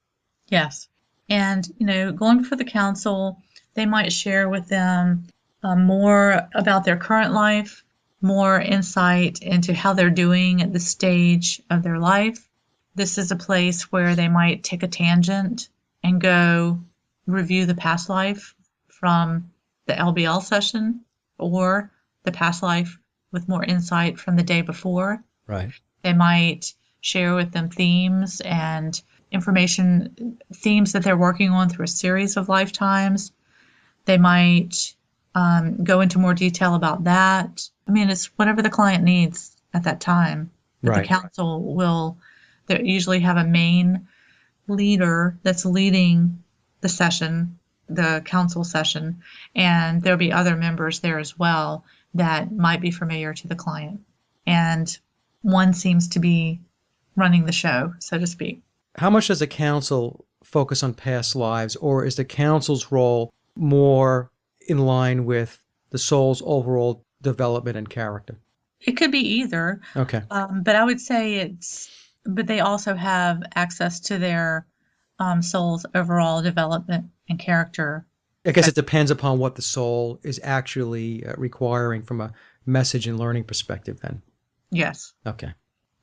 Yes. And, going before the council, they might share with them more about their current life, more insight into how they're doing at this stage of their life. This is a place where they might take a tangent and go review the past life from the LBL session, or the past life with more insight from the day before. Right. They might share with them themes and information, themes that they're working on through a series of lifetimes. They might go into more detail about that. I mean, it's whatever the client needs at that time. But Right. The council will, they usually have a main leader that's leading the session, the council session, and there'll be other members there as well that might be familiar to the client. And one seems to be running the show, so to speak. How much does the council focus on past lives, or is the council's role more in line with the soul's overall development and character? It could be either. Okay. But I would say but they also have access to their soul's overall development and character. I guess it depends upon what the soul is actually requiring from a message and learning perspective then. Yes. Okay.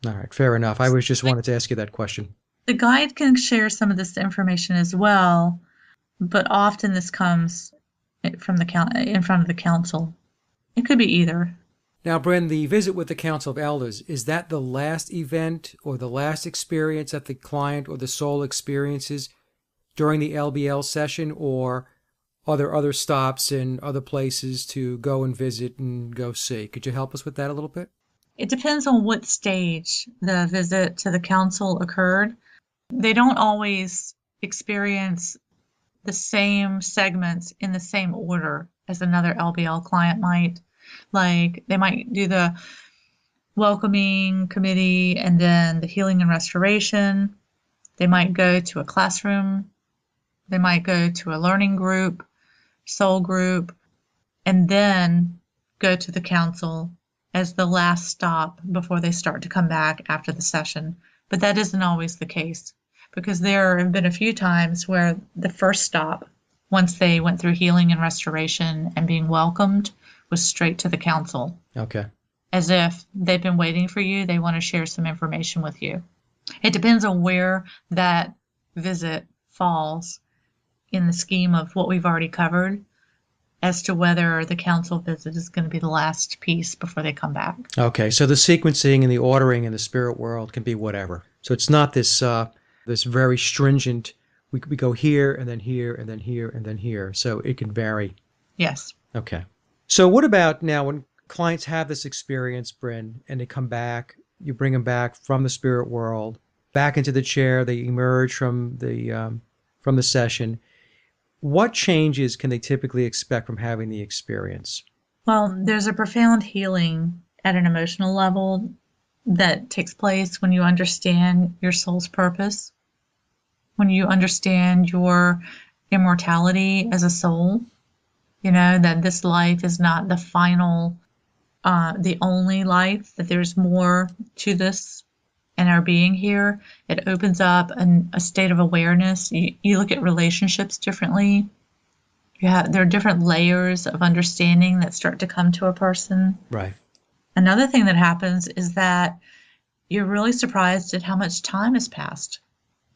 All right. Fair enough. I was just wanted to ask you that question. The guide can share some of this information as well, but often this comes from in front of the council. It could be either. Now, Bryn, the visit with the Council of Elders, is that the last event or the last experience that the client or the soul experiences during the LBL session, or are there other stops in other places to go and visit and go see? Could you help us with that a little bit? It depends on what stage the visit to the council occurred. They don't always experience the same segments in the same order as another LBL client might. Like, they might do the welcoming committee and then the healing and restoration. They might go to a classroom. They might go to a learning group, soul group, and then go to the council as the last stop before they start to come back after the session. But that isn't always the case, because there have been a few times where the first stop, once they went through healing and restoration and being welcomed, was straight to the council. Okay. As if they've been waiting for you, they want to share some information with you. It depends on where that visit falls in the scheme of what we've already covered as to whether the council visit is going to be the last piece before they come back. Okay, so the sequencing and the ordering in the spirit world can be whatever. So it's not this this very stringent, we go here and then here and then here and then here. So it can vary. Yes. Okay. So what about now when clients have this experience, Bryn, and they come back, you bring them back from the spirit world, back into the chair, they emerge from the session. What changes can they typically expect from having the experience? Well, there's a profound healing at an emotional level that takes place when you understand your soul's purpose, when you understand your immortality as a soul, that this life is not the final, the only life, that there's more to this and our being here. It opens up a state of awareness. You look at relationships differently. There are different layers of understanding that start to come to a person. Right. Another thing that happens is that you're really surprised at how much time has passed.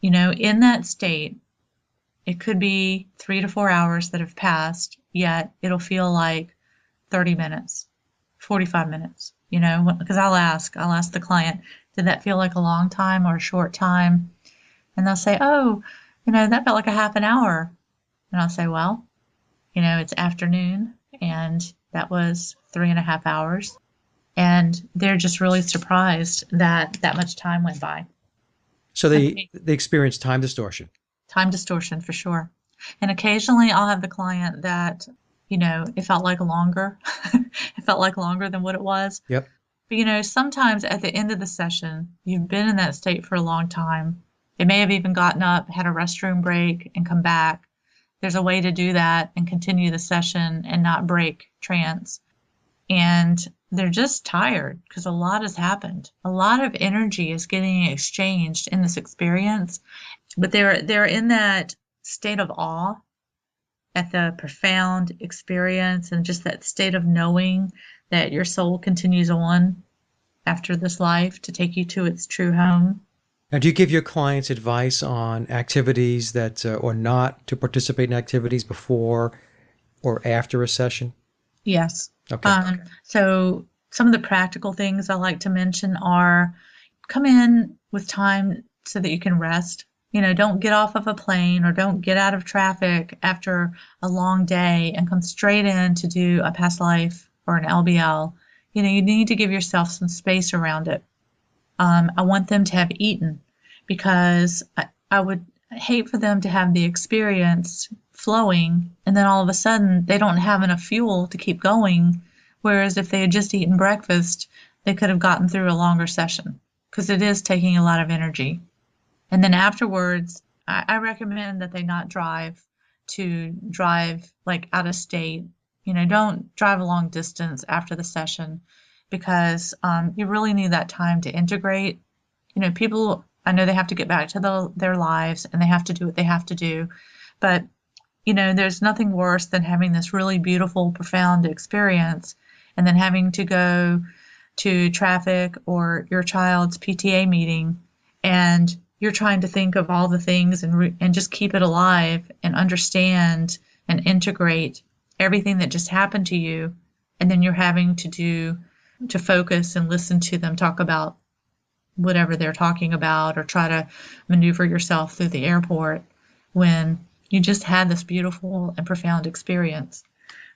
In that state, it could be 3 to 4 hours that have passed, yet it'll feel like 30 minutes, 45 minutes, because I'll ask the client, did that feel like a long time or a short time? And they'll say, oh, that felt like a half an hour. And I'll say, well, it's afternoon and that was 3.5 hours. And they're just really surprised that that much time went by. So they experience time distortion. Time distortion for sure. And occasionally I'll have the client that, it felt like longer. It felt like longer than what it was. Yep. But, sometimes at the end of the session, you've been in that state for a long time. They may have even gotten up, had a restroom break, and come back. There's a way to do that and continue the session and not break trance. And they're just tired because a lot has happened. A lot of energy is getting exchanged in this experience, but they're in that state of awe at the profound experience and just that state of knowing that your soul continues on after this life to take you to its true home. Now, do you give your clients advice on activities that, or not to participate in activities before or after a session? Yes. Okay. So some of the practical things I like to mention are come in with time so that you can rest. Don't get off of a plane or don't get out of traffic after a long day and come straight in to do a past life or an LBL. You need to give yourself some space around it. I want them to have eaten because I would hate for them to have the experience flowing and then all of a sudden they don't have enough fuel to keep going. Whereas if they had just eaten breakfast, they could have gotten through a longer session because it is taking a lot of energy. And then afterwards, I recommend that they not drive like out of state. Don't drive a long distance after the session because you really need that time to integrate. People, I know they have to get back to their lives and they have to do what they have to do. But, there's nothing worse than having this really beautiful, profound experience and then having to go to traffic or your child's PTA meeting and you're trying to think of all the things and just keep it alive and understand and integrate everything that just happened to you. And then you're having to focus and listen to them talk about whatever they're talking about or try to maneuver yourself through the airport when you just had this beautiful and profound experience.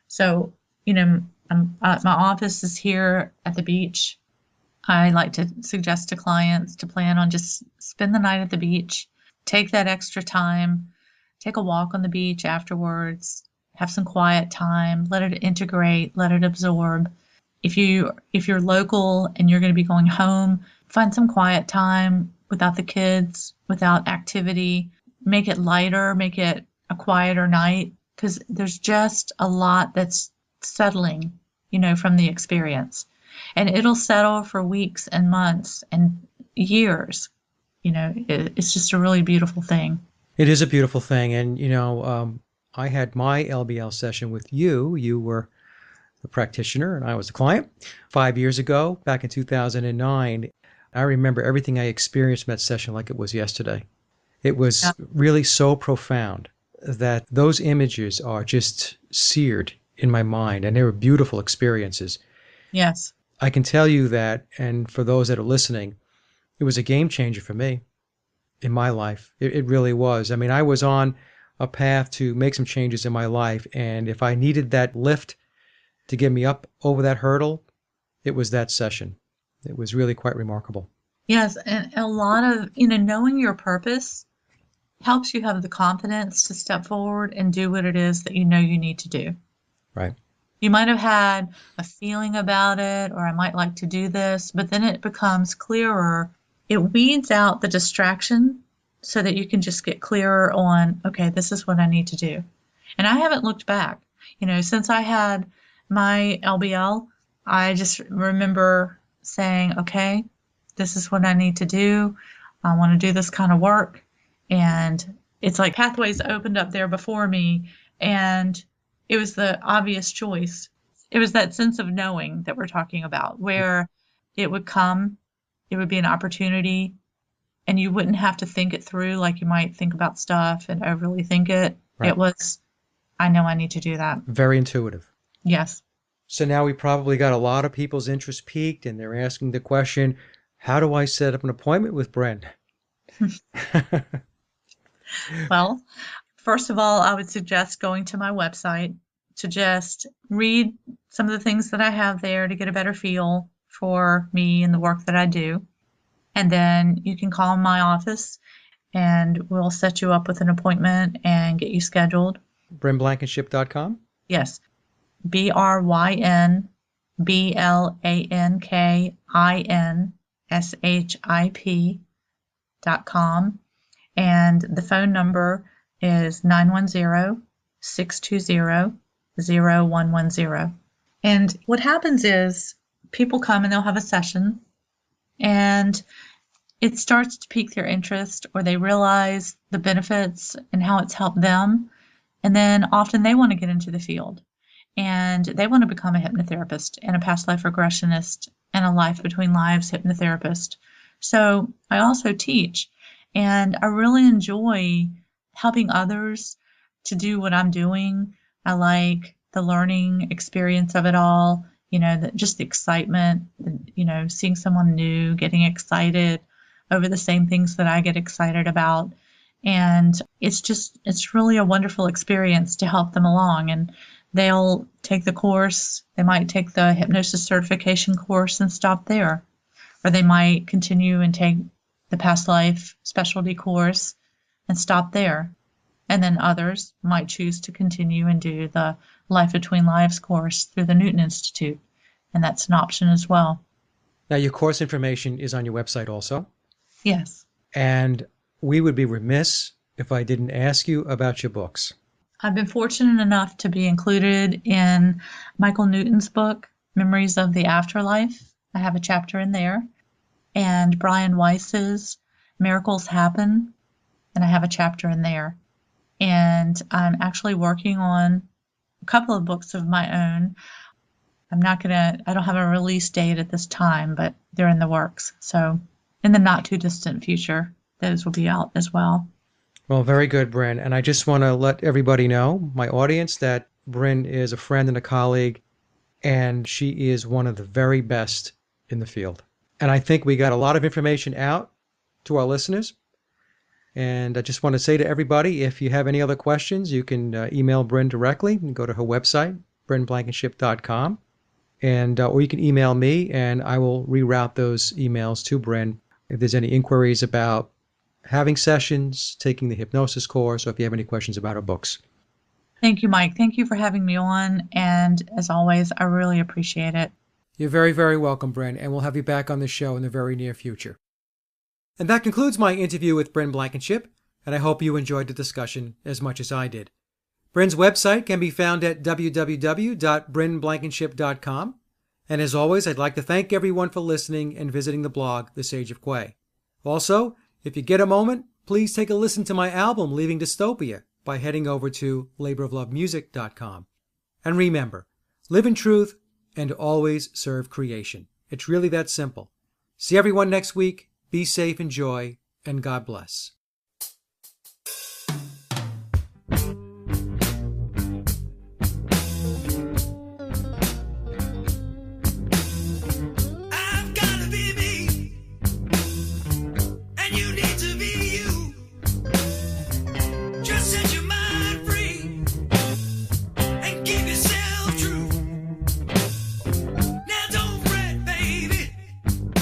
So, my office is here at the beach. I like to suggest to clients to plan on just spend the night at the beach, take that extra time, take a walk on the beach afterwards, have some quiet time, let it integrate, let it absorb. If you're local and you're going to be going home, find some quiet time without the kids, without activity, make it lighter, make it a quieter night because there's just a lot that's settling, from the experience. And it'll settle for weeks and months and years. It's just a really beautiful thing. It is a beautiful thing. And, I had my LBL session with you. You were the practitioner and I was the client 5 years ago, back in 2009. I remember everything I experienced in that session like it was yesterday. It was really so profound that those images are just seared in my mind, and they were beautiful experiences. Yes. I can tell you that, and for those that are listening, it was a game changer for me in my life. It really was. I mean, I was on a path to make some changes in my life, and if I needed that lift to get me up over that hurdle, it was that session. It was really quite remarkable. Yes, and a lot of, knowing your purpose helps you have the confidence to step forward and do what it is that you need to do. Right. You might have had a feeling about it, or I might like to do this, but then it becomes clearer. It weeds out the distraction so that you can just get clearer on, okay, this is what I need to do. And I haven't looked back. Since I had my LBL, I just remember saying, okay, this is what I need to do. I want to do this kind of work. And it's like pathways opened up there before me, and it was the obvious choice. it was that sense of knowing that we're talking about, where it would come, it would be an opportunity, and you wouldn't have to think it through like you might think about stuff and overly think it. Right. It was, I know I need to do that. Very intuitive. Yes. So now we probably got a lot of people's interest piqued, and they're asking the question, how do I set up an appointment with Bryn? Well, first of all, I would suggest going to my website to just read some of the things that I have there to get a better feel for me and the work that I do. And then you can call my office and we'll set you up with an appointment and get you scheduled. BrynBlankinship.com? Yes. BrynBlankinship.com. And the phone number is 910-620-0110. And what happens is people come and they'll have a session and it starts to pique their interest, or they realize the benefits and how it's helped them. And then often they want to get into the field and they want to become a hypnotherapist and a past life regressionist and a life between lives hypnotherapist. So I also teach, and I really enjoy helping others to do what I'm doing. I like the learning experience of it all, just the excitement, seeing someone new, getting excited over the same things that I get excited about. And it's really a wonderful experience to help them along. And they'll take the course. They might take the hypnosis certification course and stop there. Or they might continue and take the past life specialty course and stop there. And then others might choose to continue and do the Life Between Lives course through the Newton Institute. And that's an option as well. Now, your course information is on your website also. Yes. And we would be remiss if I didn't ask you about your books. I've been fortunate enough to be included in Michael Newton's book, Memories of the Afterlife. I have a chapter in there. And Brian Weiss's Miracles Happen, and I have a chapter in there. And I'm actually working on a couple of books of my own. I don't have a release date at this time, but they're in the works. So in the not too distant future, those will be out as well. Well, very good, Bryn. And I just want to let everybody know, my audience, that Bryn is a friend and a colleague, and she is one of the very best in the field. And I think we got a lot of information out to our listeners. And I just want to say to everybody, if you have any other questions, you can email Bryn directly. You can go to her website, brynblankinship.com. Or you can email me, and I will reroute those emails to Bryn if there's any inquiries about having sessions, taking the hypnosis course, or if you have any questions about our books. Thank you, Mike. Thank you for having me on. And as always, I really appreciate it. You're very, very welcome, Bryn, and we'll have you back on the show in the very near future. And that concludes my interview with Bryn Blankinship, and I hope you enjoyed the discussion as much as I did. Bryn's website can be found at www.brynblankinship.com. And as always, I'd like to thank everyone for listening and visiting the blog, The Sage of Quay. Also, if you get a moment, please take a listen to my album, Leaving Dystopia, by heading over to laboroflovemusic.com. And remember, live in truth and always serve creation. It's really that simple. See everyone next week. Be safe, enjoy, and God bless.